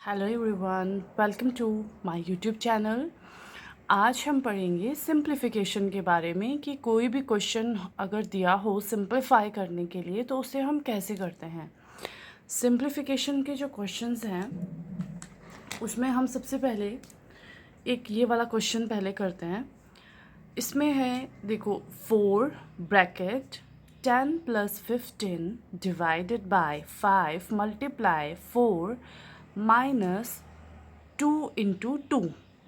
Hello everyone, welcome to my YouTube channel. आज हम पढ़ेंगे सिंप्लीफिकेशन के बारे में कि कोई भी क्वेश्चन अगर दिया हो सिंप्लीफाई करने के लिए तो उसे हम कैसे करते हैं। सिंप्लीफिकेशन के जो क्वेश्चंस हैं उसमें हम सबसे पहले एक ये वाला क्वेश्चन पहले करते हैं। इसमें है देखो 4 bracket 10 + 15 divided by 5 multiply 4 minus 2 × 2।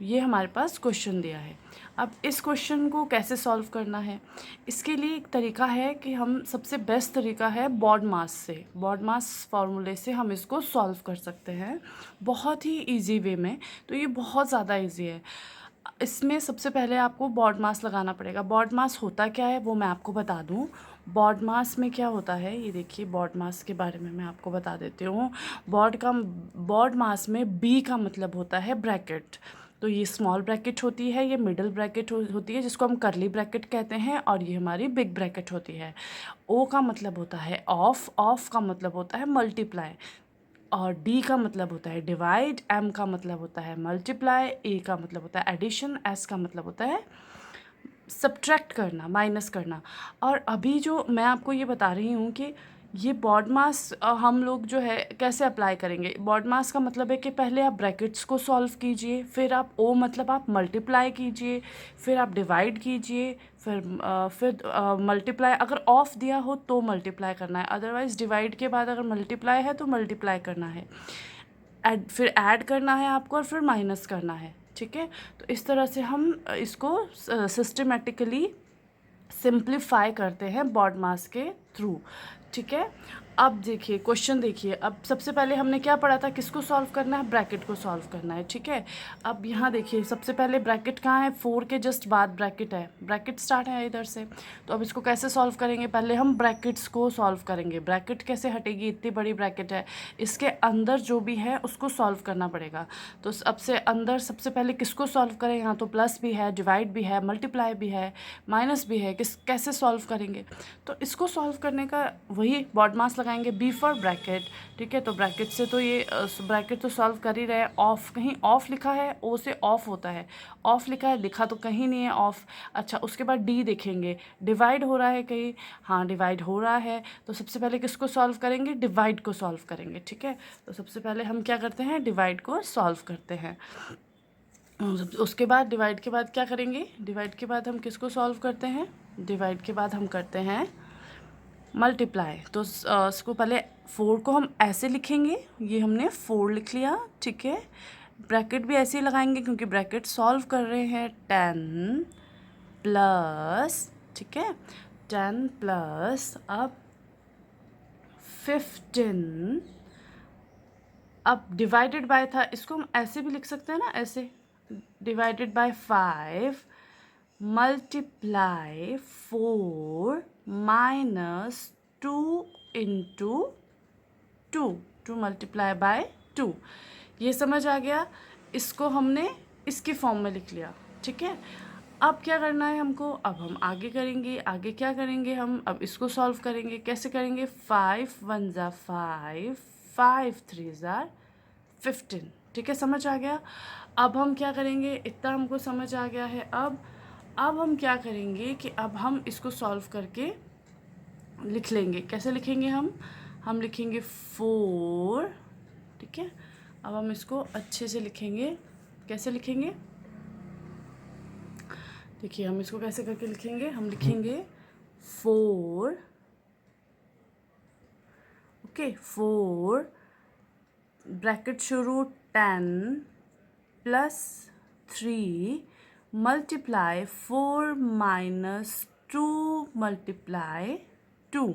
ये हमारे पास क्वेश्चन दिया है। अब इस क्वेश्चन को कैसे सॉल्व करना है, इसके लिए एक तरीका है कि हम सबसे बेस्ट तरीका है बॉड मास से, बॉड मास फार्मूले से हम इसको सॉल्व कर सकते हैं बहुत ही इजी वे में। तो ये बहुत ज़्यादा इजी है। इसमें सबसे पहले आपको बॉड मास लगाना पड़ेगा। बॉड मास होता क्या है वो मैं आपको बता दूं। बॉड मास में क्या होता है, ये देखिए बॉड मास के बारे में मैं आपको बता देती हूँ। बॉड मास में बी का मतलब होता है ब्रैकेट। तो ये स्मॉल ब्रैकेट होती है, ये मिडिल ब्रैकेट होती है जिसको हम करली ब्रैकेट कहते हैं, और ये हमारी बिग ब्रैकेट होती है। ओ का मतलब होता है ऑफ, ऑफ का मतलब होता है मल्टीप्लाई, और डी का मतलब होता है डिवाइड, एम का मतलब होता है मल्टीप्लाई, ए का मतलब होता है एडिशन, एस का मतलब होता है सब्ट्रैक्ट करना, माइनस करना। और अभी जो मैं आपको ये बता रही हूँ कि ये बॉड मास हम लोग जो है कैसे अप्लाई करेंगे। बॉड मास का मतलब है कि पहले आप ब्रैकेट्स को सॉल्व कीजिए, फिर आप ओ मतलब आप मल्टीप्लाई कीजिए, फिर आप डिवाइड कीजिए, फिर मल्टीप्लाई अगर ऑफ दिया हो तो मल्टीप्लाई करना है, अदरवाइज़ डिवाइड के बाद अगर मल्टीप्लाई है तो मल्टीप्लाई करना है, फिर ऐड करना है आपको, और फिर माइनस करना है। ठीक है, तो इस तरह से हम इसको सिस्टमेटिकली सिंप्लीफाई करते हैं बॉड मास के थ्रू। ठीक है, अब देखिए क्वेश्चन देखिए। अब सबसे पहले हमने क्या पढ़ा था, किसको सॉल्व करना है, ब्रैकेट को सॉल्व करना है। ठीक है, अब यहाँ देखिए सबसे पहले ब्रैकेट कहाँ है, 4 के जस्ट बाद ब्रैकेट है, ब्रैकेट स्टार्ट है इधर से। तो अब इसको कैसे सॉल्व करेंगे, पहले हम ब्रैकेट्स को सॉल्व करेंगे। ब्रैकेट कैसे हटेगी, इतनी बड़ी ब्रैकेट है, इसके अंदर जो भी है उसको सॉल्व करना पड़ेगा। तो अब से अंदर सबसे पहले किसको सॉल्व करें, यहाँ तो प्लस भी है, डिवाइड भी है, मल्टीप्लाई भी है, माइनस भी है, कैसे सॉल्व करेंगे। तो इसको सॉल्व करने का वही बॉड मास लगाएंगे, बी फॉर ब्रैकेट। ठीक है, तो ब्रैकेट से तो ये ब्रैकेट तो सॉल्व कर ही रहे हैं। ऑफ, कहीं ऑफ लिखा है, ओ से ऑफ होता है, ऑफ लिखा है, लिखा तो कहीं नहीं है ऑफ। अच्छा, उसके बाद डी देखेंगे, डिवाइड हो रहा है कहीं, हाँ डिवाइड हो रहा है। तो सबसे पहले किसको सॉल्व करेंगे, डिवाइड को सॉल्व करेंगे। ठीक है, तो सबसे पहले हम क्या करते हैं, डिवाइड को सॉल्व करते हैं। उसके बाद डिवाइड के बाद क्या करेंगे, डिवाइड के बाद हम किसको सॉल्व करते हैं, डिवाइड के बाद हम करते हैं मल्टीप्लाई। तो इसको पहले 4 को हम ऐसे लिखेंगे, ये हमने 4 लिख लिया। ठीक है, ब्रैकेट भी ऐसे ही लगाएंगे क्योंकि ब्रैकेट सॉल्व कर रहे हैं। 10 प्लस, ठीक है, 10 प्लस अब 15, अब डिवाइडेड बाय था, इसको हम ऐसे भी लिख सकते हैं ना, ऐसे divided by 5 multiply 4 minus 2 × 2, 2 multiply by 2। ये समझ आ गया, इसको हमने इसके फॉर्म में लिख लिया। ठीक है, अब क्या करना है हमको, अब हम आगे करेंगे। आगे क्या करेंगे हम, अब इसको सॉल्व करेंगे। कैसे करेंगे, 5 × 1 = 5, 5 × 3 = 15। ठीक है, समझ आ गया। अब हम क्या करेंगे, इतना हमको समझ आ गया है। अब हम क्या करेंगे कि अब हम इसको सॉल्व करके लिख लेंगे। कैसे लिखेंगे हम लिखेंगे 4। ठीक है, अब हम इसको अच्छे से लिखेंगे। कैसे लिखेंगे, देखिए हम इसको कैसे करके लिखेंगे, हम लिखेंगे 4, ओके, 4 ब्रैकेट शुरू 10 प्लस 3 मल्टीप्लाई 4 माइनस 2 मल्टीप्लाई 2।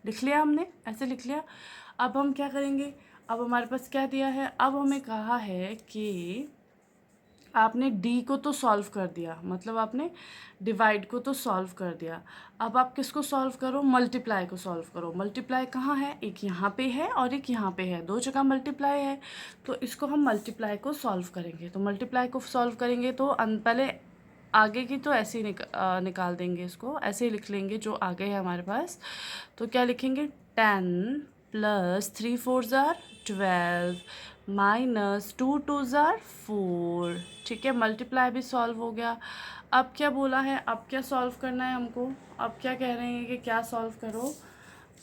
लिख लिया हमने, ऐसे लिख लिया। अब हम क्या करेंगे, अब हमारे पास क्या दिया है, अब हमें कहा है कि आपने डी को तो सॉल्व कर दिया, मतलब आपने डिवाइड को तो सॉल्व कर दिया। अब आप किसको सॉल्व करो, मल्टीप्लाई को सॉल्व करो। मल्टीप्लाई कहाँ है, एक यहाँ पे है और एक यहाँ पे है, दो जगह मल्टीप्लाई है। तो इसको हम मल्टीप्लाई को सॉल्व करेंगे। तो मल्टीप्लाई को सॉल्व करेंगे तो पहले आगे की तो ऐसे ही निकाल देंगे, इसको ऐसे ही लिख लेंगे जो आगे है हमारे पास। तो क्या लिखेंगे, 10 प्लस 3 × 4 = 12 माइनस 2 2 ज़ार 4। ठीक है, मल्टीप्लाई भी सॉल्व हो गया। अब क्या बोला है, अब क्या सॉल्व करना है हमको, अब क्या कह रहे हैं कि क्या सॉल्व करो।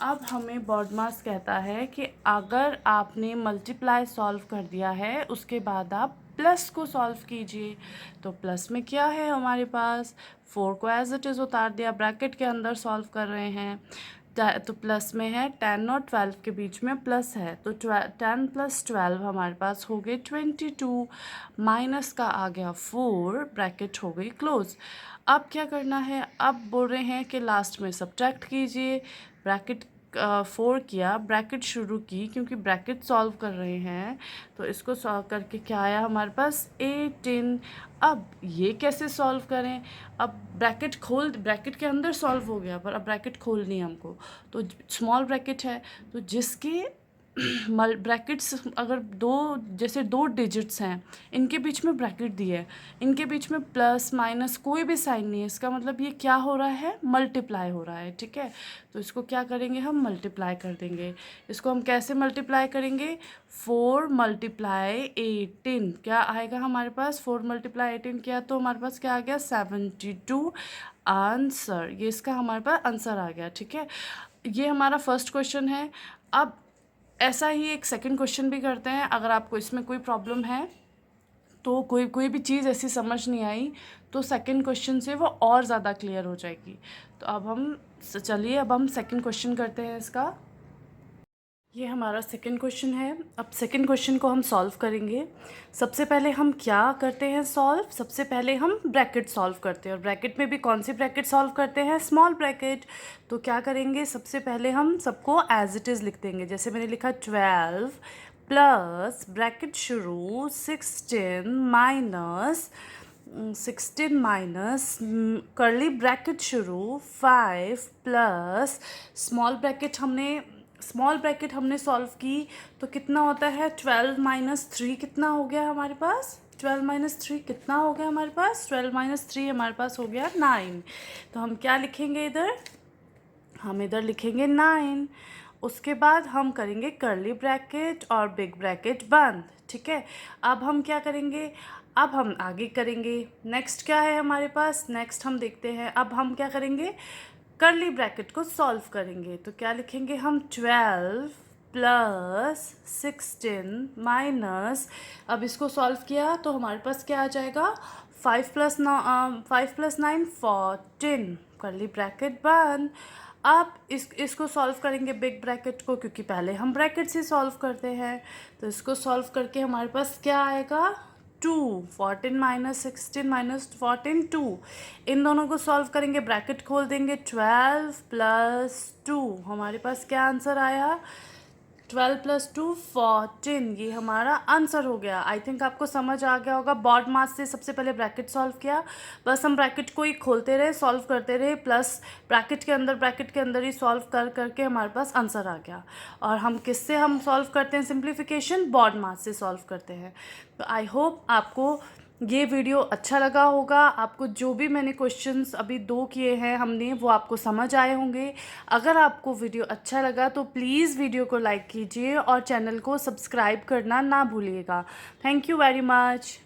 अब हमें बॉडमास कहता है कि अगर आपने मल्टीप्लाई सॉल्व कर दिया है उसके बाद आप प्लस को सॉल्व कीजिए। तो प्लस में क्या है हमारे पास, 4 को एज इट इज़ उतार दिया, ब्रैकेट के अंदर सॉल्व कर रहे हैं। तो प्लस में है 10 और 12 के बीच में प्लस है, तो 10 + 12 हमारे पास हो गए 22। माइनस का आ गया 4, ब्रैकेट हो गई क्लोज। अब क्या करना है, अब बोल रहे हैं कि लास्ट में सब्ट्रैक्ट कीजिए। ब्रैकेट 4 किया, ब्रैकेट शुरू की, क्योंकि ब्रैकेट सॉल्व कर रहे हैं तो इसको सॉल्व करके क्या आया हमारे पास 18। अब ये कैसे सॉल्व करें, अब ब्रैकेट के अंदर सॉल्व हो गया पर अब ब्रैकेट खोलनी है हमको। तो स्मॉल ब्रैकेट है तो जिसके ब्रैकेट्स अगर जैसे दो डिजिट्स हैं, इनके बीच में ब्रैकेट दिए है, इनके बीच में प्लस माइनस कोई भी साइन नहीं है, इसका मतलब ये क्या हो रहा है, मल्टीप्लाई हो रहा है। ठीक है, तो इसको क्या करेंगे, हम मल्टीप्लाई कर देंगे। इसको हम कैसे मल्टीप्लाई करेंगे, 4 × 18 क्या आएगा हमारे पास, 4 × 18 किया तो हमारे पास क्या आ गया, 72 आंसर। ये इसका हमारे पास आंसर आ गया। ठीक है, ये हमारा फर्स्ट क्वेश्चन है। अब ऐसा ही एक सेकंड क्वेश्चन भी करते हैं। अगर आपको इसमें कोई प्रॉब्लम है तो कोई भी चीज़ ऐसी समझ नहीं आई तो सेकंड क्वेश्चन से वो और ज़्यादा क्लियर हो जाएगी। तो अब हम सेकंड क्वेश्चन करते हैं इसका। ये हमारा सेकंड क्वेश्चन है। अब सेकंड क्वेश्चन को हम सॉल्व करेंगे। सबसे पहले हम क्या करते हैं सॉल्व, सबसे पहले हम ब्रैकेट सॉल्व करते हैं, और ब्रैकेट में भी कौन सी ब्रैकेट सॉल्व करते हैं, स्मॉल ब्रैकेट। तो क्या करेंगे, सबसे पहले हम सबको एज इट इज़ लिख देंगे। जैसे मैंने लिखा 12 प्लस ब्रैकेट शुरू 16 माइनस कर्ली ब्रैकेट शुरू 5 प्लस स्मॉल ब्रैकेट हमने सॉल्व की तो कितना होता है, 12 - 3 कितना हो गया हमारे पास, 12 - 3 कितना हो गया हमारे पास, 12 - 3 हमारे पास हो गया 9। तो हम क्या लिखेंगे इधर, हम इधर लिखेंगे 9। उसके बाद हम करेंगे कर्ली ब्रैकेट और बिग ब्रैकेट बंद। ठीक है, अब हम क्या करेंगे, अब हम आगे करेंगे। नेक्स्ट क्या है हमारे पास, नेक्स्ट हम देखते हैं। अब हम क्या करेंगे, कर्ली ब्रैकेट को सॉल्व करेंगे। तो क्या लिखेंगे हम, 12 प्लस 16 माइनस, अब इसको सॉल्व किया तो हमारे पास क्या आ जाएगा, 5 + 9 14, कर्ली ब्रैकेट बंद। अब इसको सॉल्व करेंगे बिग ब्रैकेट को, क्योंकि पहले हम ब्रैकेट से सॉल्व करते हैं। तो इसको सॉल्व करके हमारे पास क्या आएगा, 2, 14 - 16 - 14 2। इन दोनों को सॉल्व करेंगे, ब्रैकेट खोल देंगे, 12 + 2 हमारे पास क्या आंसर आया, 12 + 2 14। ये हमारा आंसर हो गया। आई थिंक आपको समझ आ गया होगा। बॉड मास से सबसे पहले ब्रैकेट सॉल्व किया, बस हम ब्रैकेट को ही खोलते रहे, सॉल्व करते रहे, प्लस ब्रैकेट के अंदर ही सॉल्व करके हमारे पास आंसर आ गया। और हम किससे हम सॉल्व करते हैं सिंप्लीफिकेशन, बॉड मास से सॉल्व करते हैं। तो आई होप आपको ये वीडियो अच्छा लगा होगा। आपको जो भी मैंने क्वेश्चंस अभी 2 किए हैं हमने, वो आपको समझ आए होंगे। अगर आपको वीडियो अच्छा लगा तो प्लीज़ वीडियो को लाइक कीजिए और चैनल को सब्सक्राइब करना ना भूलिएगा। Thank you very much.